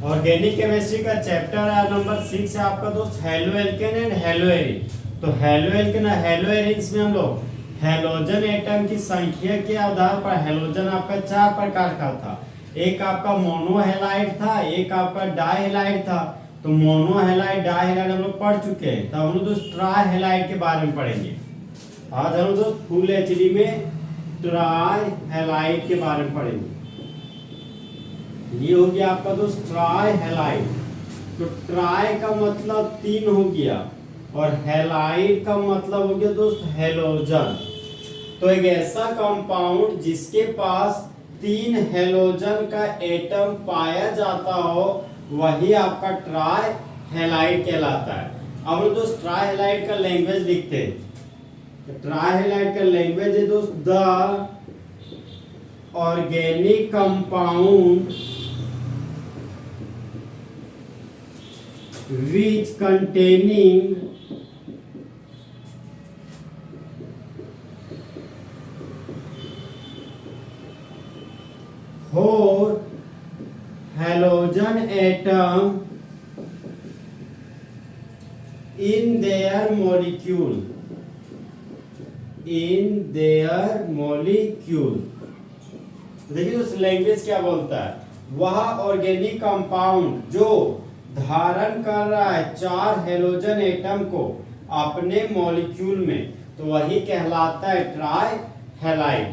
Organic chemistry का chapter है number 6 है आपका दोस्त halo alkane and hello Erin. तो हेलो एल्केन और हेलो एरिन्स में हम लोग हेलोजन एटम की संख्या के आधार पर हेलोजन आपका 4 प्रकार का था। एक आपका मोनोहेलाइड था, एक आपका डाइहेलाइड था। तो मोनोहेलाइड डाइहेलाइड हम लोग पढ़ चुके हैं। तो हम लोग दोस्त ट्राइहेलाइड के बारे में पढ़ेंगे। आज हम दोस्त फुल एचडी में ट्राइहेलाइड के बारे में पढ़ेंगे। ये हो गया आपका दोस्त ट्राइहेलाइड। तो ट्राई का मतलब 3 हो गया और हेलाइड का मतलब हो गया दोस्त हेलोजन। तो एक ऐसा कंपाउंड जिसके पास 3 हेलोजन का एटम पाया जाता हो वही आपका ट्राइहेलाइड कहलाता है। अब हम दोस्त ट्राइहेलाइड का लैंग्वेज लिखते हैं। ट्राइहेलाइड का लैंग्वेज है दोस्त the organic compound which containing four halogen atom in their molecule देखिए उस लैंग्वेज क्या बोलता है। वह ऑर्गेनिक कंपाउंड जो धारण कर रहा है 4 हेलोजन एटम को अपने मॉलिक्यूल में, तो वही कहलाता है ट्राइहेलाइड।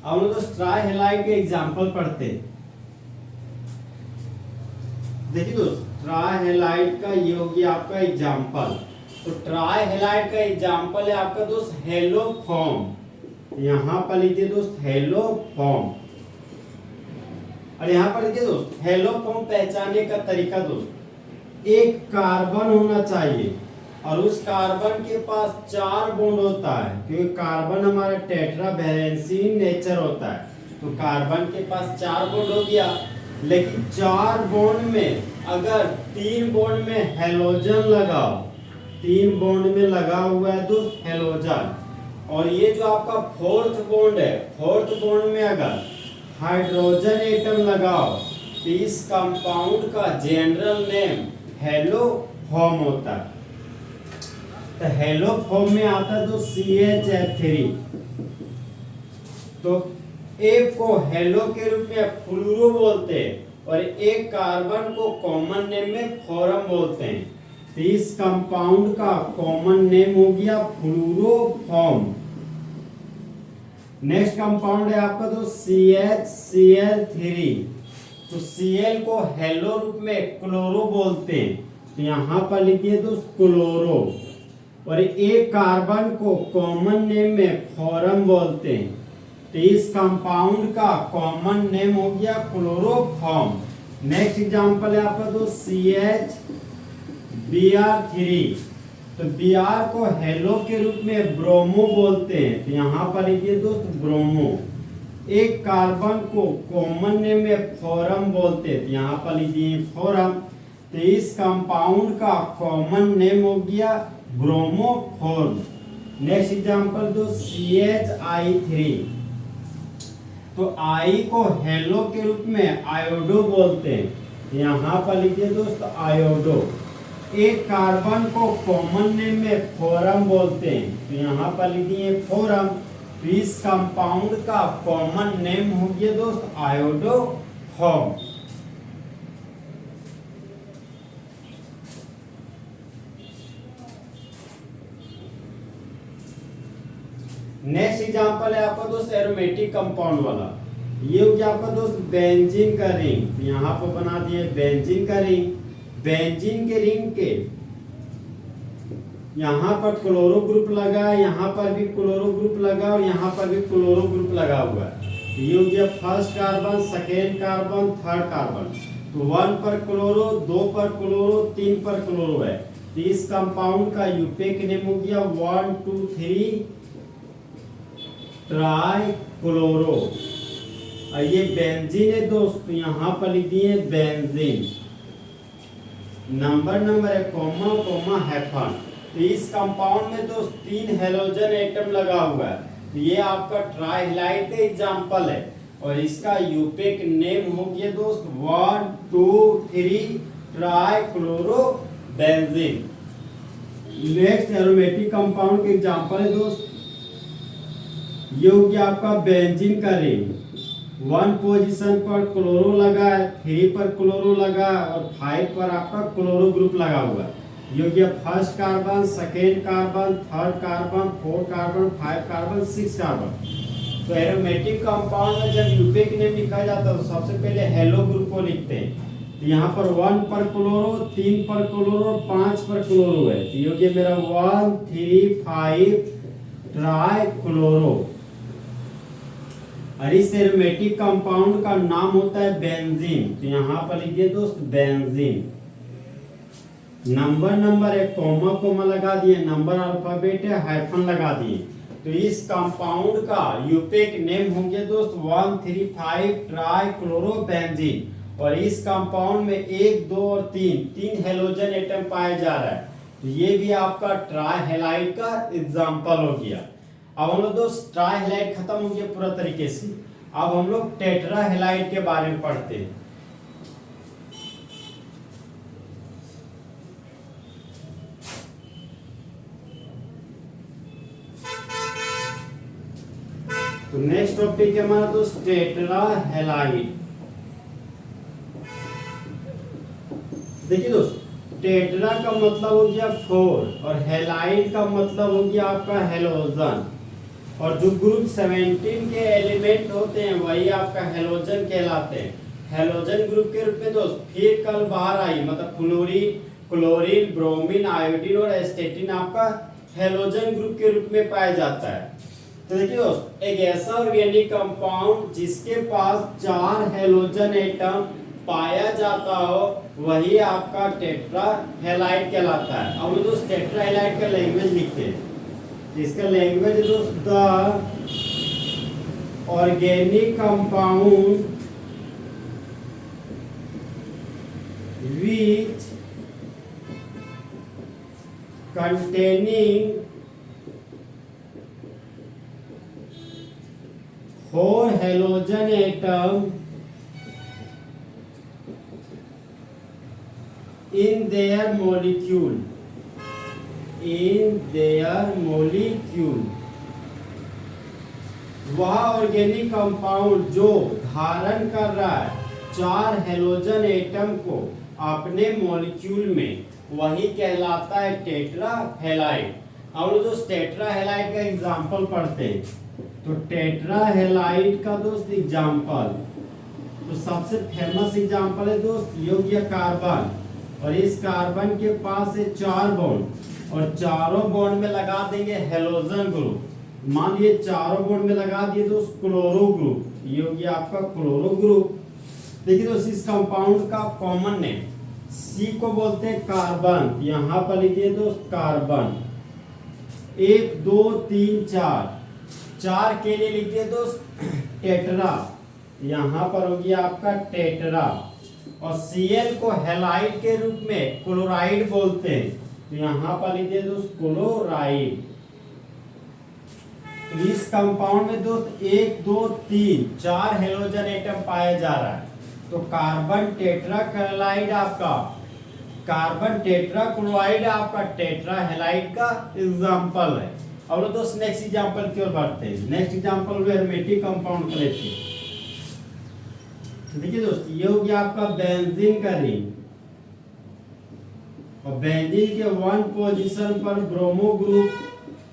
अब हम लोग ट्राइहेलाइड के एग्जांपल पढ़ते हैं। देखिए दोस्त ट्राइहेलाइड का ये हो गया आपका एग्जांपल। तो ट्राइहेलाइड का एग्जांपल है आपका दोस्त हेलोफॉर्म। यहां पर लिखिए दोस्त हेलोफॉर्म। और यहाँ पर देखिए दोस्त हेलोफॉर्म पहचानने का तरीका दोस्त, एक कार्बन होना चाहिए और उस कार्बन के पास 4 बॉन्ड होता है, क्योंकि कार्बन हमारा टेट्रावैलेंसी नेचर होता है। तो कार्बन के पास 4 बॉन्ड हो गया, लेकिन 4 बॉन्ड में अगर 3 बॉन्ड में हेलोजन लगाओ, 3 बॉन्ड में लगा हुआ है दोस्त हेलोजन, और ये जो आपका 4th बॉन्ड है, 4th बॉन्ड में अगर हाइड्रोजन एटम लगाओ तो इस कंपाउंड का जनरल नेम हेलोफॉर्म होता है। तो हेलोफॉर्म में आता है तो CHF3। तो एक को हेलो के रूप में फ्लूरो बोलते हैं और एक कार्बन को कॉमन नेम में फ्लोरम बोलते हैं। तो इस कंपाउंड का कॉमन नेम हो गया फ्लूरोफॉर्म। नेक्स्ट कंपाउंड है आपका तो CHCl3। तो Cl को हेलो रूप में क्लोरो बोलते हैं। तो यहाँ पर लिखिए दोस्त क्लोरो, और एक कार्बन को कॉमन नेम में फ्लोरम बोलते हैं। तो इस कंपाउंड का कॉमन नेम हो गया क्लोरोफॉर्म। नेक्स्ट एग्जांपल है आपका तो CHBr3। तो Br को हेलो के रूप में ब्रोमो बोलते हैं। तो यहाँ पर लिखिए दोस्त ब्रोमो। एक कार्बन को कॉमन नेम में फ्लोरम बोलते हैं। तो यहाँ पर लिखिए फ्लोरम। तो इस कंपाउंड का कॉमन नेम हो गया ब्रोमोफॉर्म। नेक्स्ट एग्जांपल दो CHI3। तो I को हेलो के रूप में आयोडो बोलते हैं। यहाँ पर लिखिए दोस्त आयोडो। एक कार्बन को कॉमन नेम में फ्लोरम बोलते हैं। तो यहाँ पर लिखिए फ्लोरम। तो इस कंपाउंड का कॉमन नेम हो गया दोस्त आयोडोफॉर्म। नेक्स्ट एग्जांपल है आपका दोस्त एरोमेटिक कंपाउंड वाला। ये हो गया आपका दोस्त बेंजीन का रिंग। तो यहाँ पर बना दिए बेंजीन का रिंग। बेंजीन के रिंग के यहाँ पर क्लोरो ग्रुप लगा है, यहाँ पर भी क्लोरो ग्रुप लगा और यहाँ पर भी क्लोरो ग्रुप लगा हुआ है। ये हो गया first carbon, second carbon, third carbon. तो 1 पर क्लोरो, 2 पर क्लोरो, 3 पर क्लोरो है। तो इस कंपाउंड का यूपेक नेम हो गया 1 2 3 ट्राई क्लोरो। और ये बेंजीन है दोस्त, यहाँ पर लिख दिए बेंजीन। नंबर है कोमा कोमा हैफन। तो इस कंपाउंड में दोस्त 3 हेलोजन एटम लगा हुआ है। तो ये आपका ट्राइहेलाइड का एग्जांपल है। और इसका यूपेक नेम हो गया दोस्त 1 2 3 ट्राइक्लोरोबेंजीन। नेक्स्ट एरोमेटिक कंपाउंड के एग्जांपल है दोस्त, ये हो गया आपका बेंजीन का रिंग। 1 पोजीशन पर क्लोरो लगा है, 3 पर क्लोरो लगा है और 5 पर आपका क्लोरो ग्रुप लगा हुआ है। ये हो गया first carbon, second carbon, third carbon, fourth carbon, 5 carbon, 6 carbon. तो एरोमेटिक कंपाउंड में जब यूपेक नेम लिखा जाता है तो सबसे पहले हेलो ग्रुप को लिखते हैं। तो यहाँ पर 1 पर क्लोरो, 3 पर क्लोरो, 5 पर क्लोरो है। तो ये हो गया मेरा 1 3 5 ट्राइक्लोरो। और इस एरोमेटिक कंपाउंड का नाम होता है बेंजीन। तो यहाँ पर लिखिए दोस्त बेंजीन। नंबर है, कोमा कोमा लगा दिए, नंबर अल्फाबेट है, हाइफन लगा दिए। तो इस कंपाउंड का यूपेक नेम हो गया दोस्त 1,3,5 ट्राइक्लोरोबेंजीन। और इस कंपाउंड में 1 2 और 3 हेलोजन एटम पाया जा रहा है। तो ये भी आपका ट्राइहेलाइड का एग्जांपल हो गया। अब हम लोग दोस्त ट्राइहेलाइड खत्म हो गया पूरा तरीके से। अब हम लोग टेट्राहेलाइड के बारे में पढ़ते हैं। तो नेक्स्ट टॉपिक है हमारा दोस्त टेट्राहेलाइड। देखिए दोस्त, टेट्रा का मतलब हो गया 4 और हेलाइड का मतलब हो गया आपका हेलोजन। और जो ग्रुप 17 के एलिमेंट होते हैं वही आपका हेलोजन कहलाते हैं। हेलोजन ग्रुप के रूप में दोस्त फिर कल बाहर आई, मतलब फ्लोरीन, क्लोरीन, ब्रोमीन, आयोडीन और एस्टेटिन आपका हेलोजन ग्रुप के रूप में पाया जाता है। तो देखिए दोस्त, एक ऐसा ऑर्गेनिक कंपाउंड जिसके पास 4 हेलोजन एटम पाया जाता हो वही आपका टेट्राहेलाइड कहलाता है। अब हम दोस्त टेट्राहेलाइड का लैंग्वेज लिखते हैं। इसका लैंग्वेज दोस्त the organic compound which containing 4 halogen atom in their molecule वह ऑर्गेनिक कंपाउंड जो धारण कर रहा है 4 हेलोजन एटम को अपने मॉलिक्यूल में, वही कहलाता है टेट्राहेलाइड। अब लोग दोस्त टेट्राहेलाइड का एग्जांपल पढ़ते हैं। तो टेट्राहेलाइड का दोस्त एग्जांपल, तो सबसे फेमस एग्जांपल है दोस्त ये हो गया कार्बन। और इस कार्बन के पास है 4 बॉन्ड और चारों बॉन्ड में लगा देंगे हेलोजन ग्रुप। मान लीजिए चारों बॉन्ड में लगा दिए दोस्त क्लोरो ग्रुप, ये हो गया आपका क्लोरो ग्रुप। देखिए दोस्त, इस कंपाउंड का कॉमन नेम सी को बोलते हैं कार्बन। यहाँ पर लिखिए दोस्त कार्बन। 1 2 3 4 के लिए लिखिए दोस्त टेट्रा, यहाँ पर हो गया आपका टेट्रा। और Cl को हेलाइड के रूप में क्लोराइड बोलते हैं। तो यहाँ पर लीजिए दोस्त क्लोराइड। तो इस कंपाउंड में दोस्त 1 2 3 4 हेलोजन एटम पाया जा रहा है। तो कार्बन टेट्राक्लोराइड आपका, कार्बन टेट्राक्लोराइड आपका टेट्राहेलाइड का एग्जांपल है। अब दोस्त नेक्स्ट एग्जांपल की ओर बढ़ते हैं। नेक्स्ट एग्जांपल एरोमेटिक कंपाउंड का लेते हैं। देखिए दोस्त, ये हो गया आपका बेंजीन का रिंग। और बेंजीन के 1 पोजीशन पर ब्रोमो ग्रुप,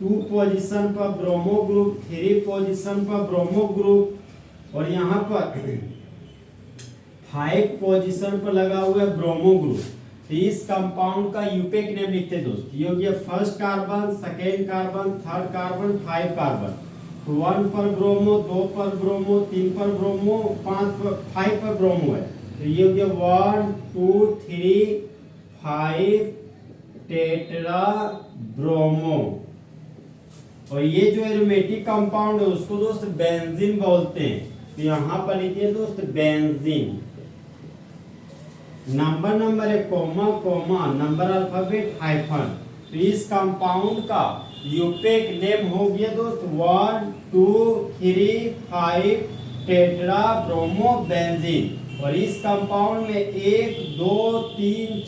2 पोजीशन पर ब्रोमो ग्रुप, 3 पोजीशन पर ब्रोमो ग्रुप और यहाँ पर 5 पोजीशन पर लगा हुआ है ब्रोमो ग्रुप। तो इस कंपाउंड का यूपेक नेम लिखते हैं दोस्त। ये हो गया first carbon, second carbon, third carbon, 5 carbon. 1 पर ब्रोमो, 2 पर ब्रोमो, 3 पर ब्रोमो, 5 पर ब्रोमो है। तो ये हो गया 1 2 3 5 टेट्रा ब्रोमो। और ये जो एरोमेटिक कंपाउंड है उसको दोस्त बेंजीन बोलते हैं। तो यहाँ पर लिखिए दोस्त बेंजीन। नंबर है, comma comma, number alphabet, hyphen. तो इस कंपाउंड का यूपेक नेम हो गया दोस्त 1 2 3 5 टेट्रा ब्रोमो बेंजीन, और इस कंपाउंड में 1 2 3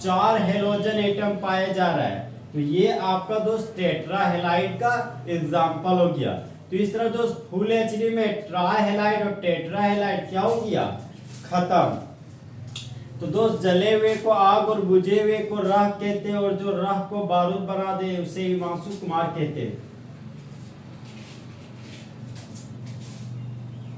4 हेलोजन एटम पाए जा रहा है। तो ये आपका दोस्त टेट्रा हेलाइड का एग्जाम्पल हो गया। तो इस तरह दोस्त फुल एचडी में ट्रा हेलाइड और टेट्रा हेलाइड क्या हो गया, खत्म। तो दोस्त जले हुए को आग और बुझे हुए को राख कहते हैं, और जो राख को बारूद बना दे उसे हिमांशु कुमार कहते हैं।